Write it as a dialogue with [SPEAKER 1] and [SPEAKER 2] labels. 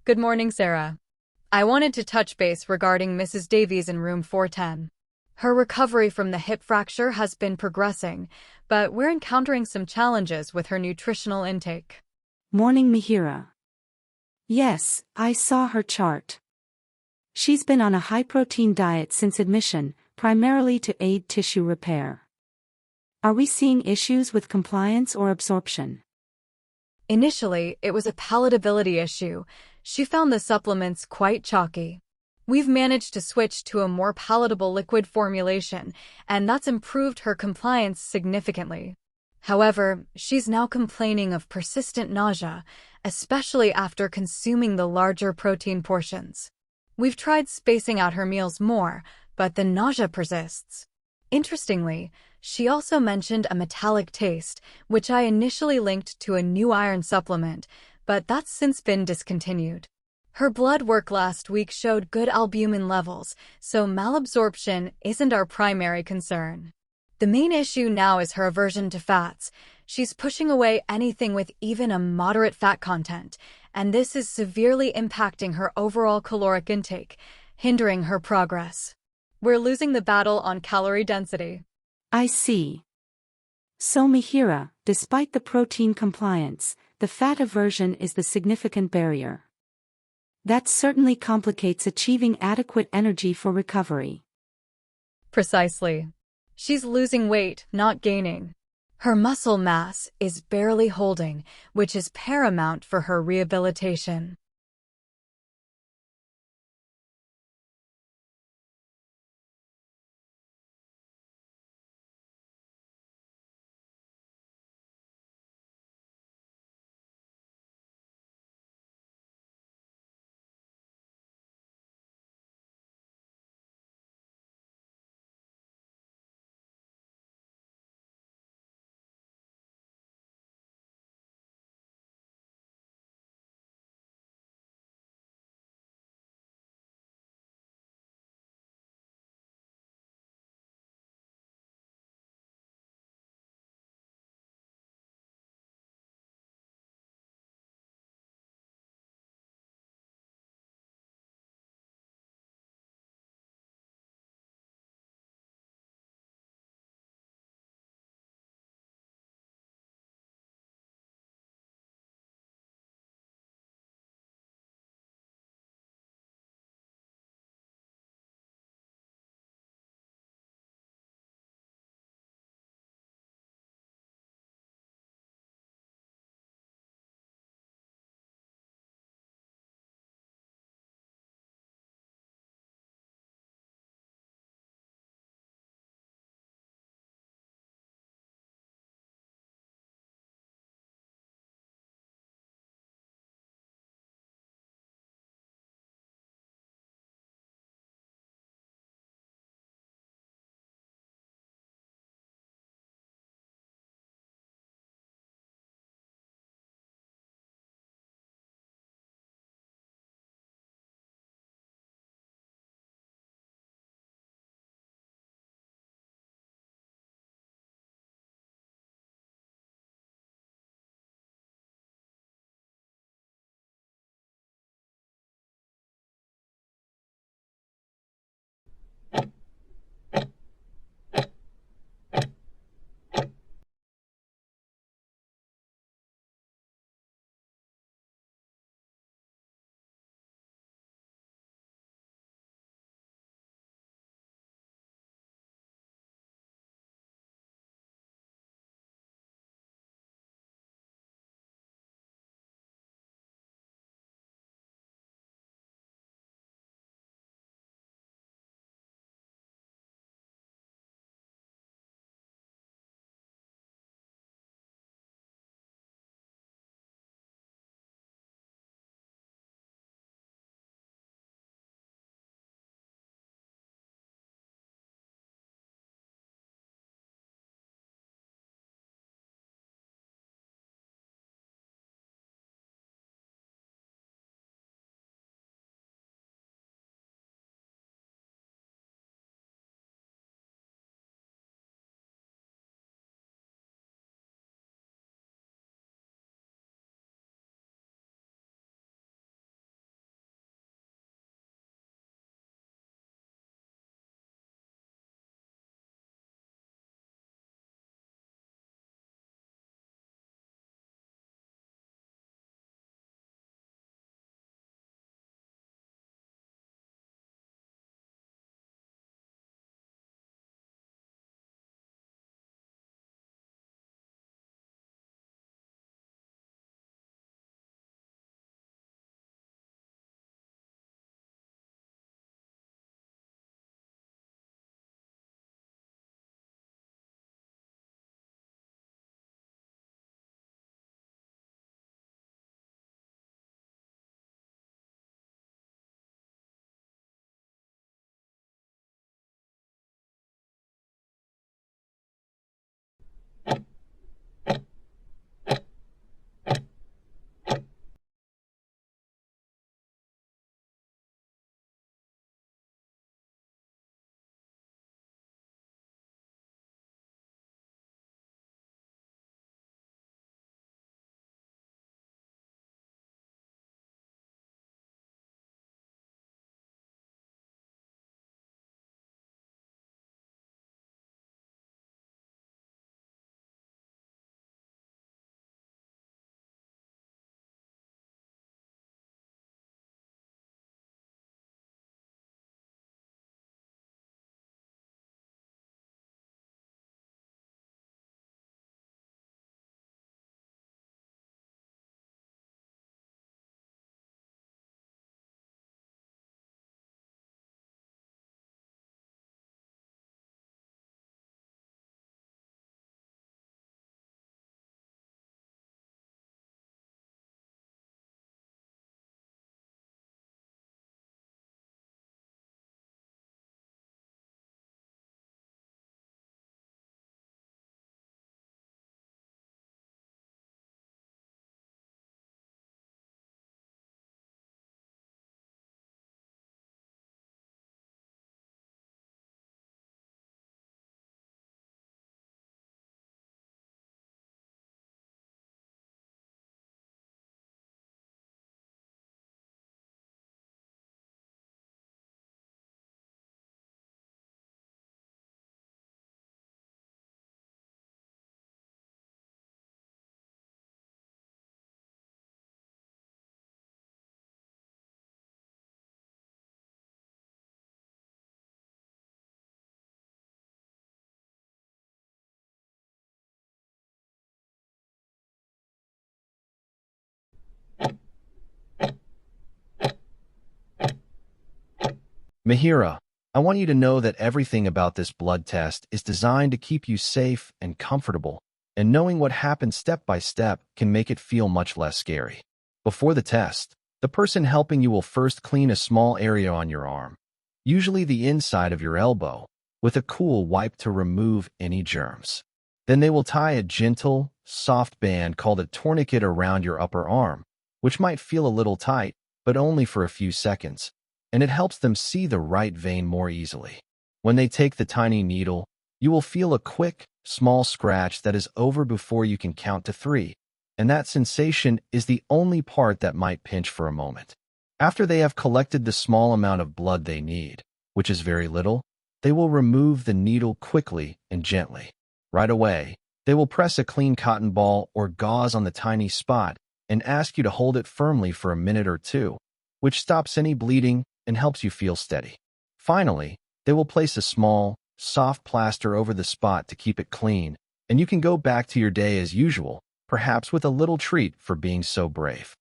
[SPEAKER 1] Good morning, Sarah. I wanted to touch base regarding Mrs. Davies in room 410. Her recovery from the hip fracture has been progressing, but we're encountering some challenges with her nutritional intake.
[SPEAKER 2] Morning, Mihira. Yes, I saw her chart. She's been on a high-protein diet since admission, primarily to aid tissue repair. Are we seeing issues with compliance or absorption?
[SPEAKER 1] Initially, it was a palatability issue. She found the supplements quite chalky. We've managed to switch to a more palatable liquid formulation, and that's improved her compliance significantly. However, she's now complaining of persistent nausea, especially after consuming the larger protein portions. We've tried spacing out her meals more, but the nausea persists. Interestingly, she also mentioned a metallic taste, which I initially linked to a new iron supplement, but that's since been discontinued. Her blood work last week showed good albumin levels, so malabsorption isn't our primary concern. The main issue now is her aversion to fats. She's pushing away anything with even a moderate fat content, and this is severely impacting her overall caloric intake, hindering her progress. We're losing the battle on calorie density.
[SPEAKER 2] I see. So Mihira, despite the protein compliance, the fat aversion is the significant barrier. That certainly complicates achieving adequate energy for recovery.
[SPEAKER 1] Precisely. She's losing weight, not gaining. Her muscle mass is barely holding, which is paramount for her rehabilitation.
[SPEAKER 3] Mihira, I want you to know that everything about this blood test is designed to keep you safe and comfortable, and knowing what happens step by step can make it feel much less scary. Before the test, the person helping you will first clean a small area on your arm, usually the inside of your elbow, with a cool wipe to remove any germs. Then they will tie a gentle, soft band called a tourniquet around your upper arm, which might feel a little tight, but only for a few seconds, and it helps them see the right vein more easily. When they take the tiny needle, you will feel a quick, small scratch that is over before you can count to 3, and that sensation is the only part that might pinch for a moment. After they have collected the small amount of blood they need, which is very little, they will remove the needle quickly and gently. Right away, they will press a clean cotton ball or gauze on the tiny spot and ask you to hold it firmly for a minute or two, which stops any bleeding and helps you feel steady. Finally, they will place a small, soft plaster over the spot to keep it clean, and you can go back to your day as usual, perhaps with a little treat for being so brave.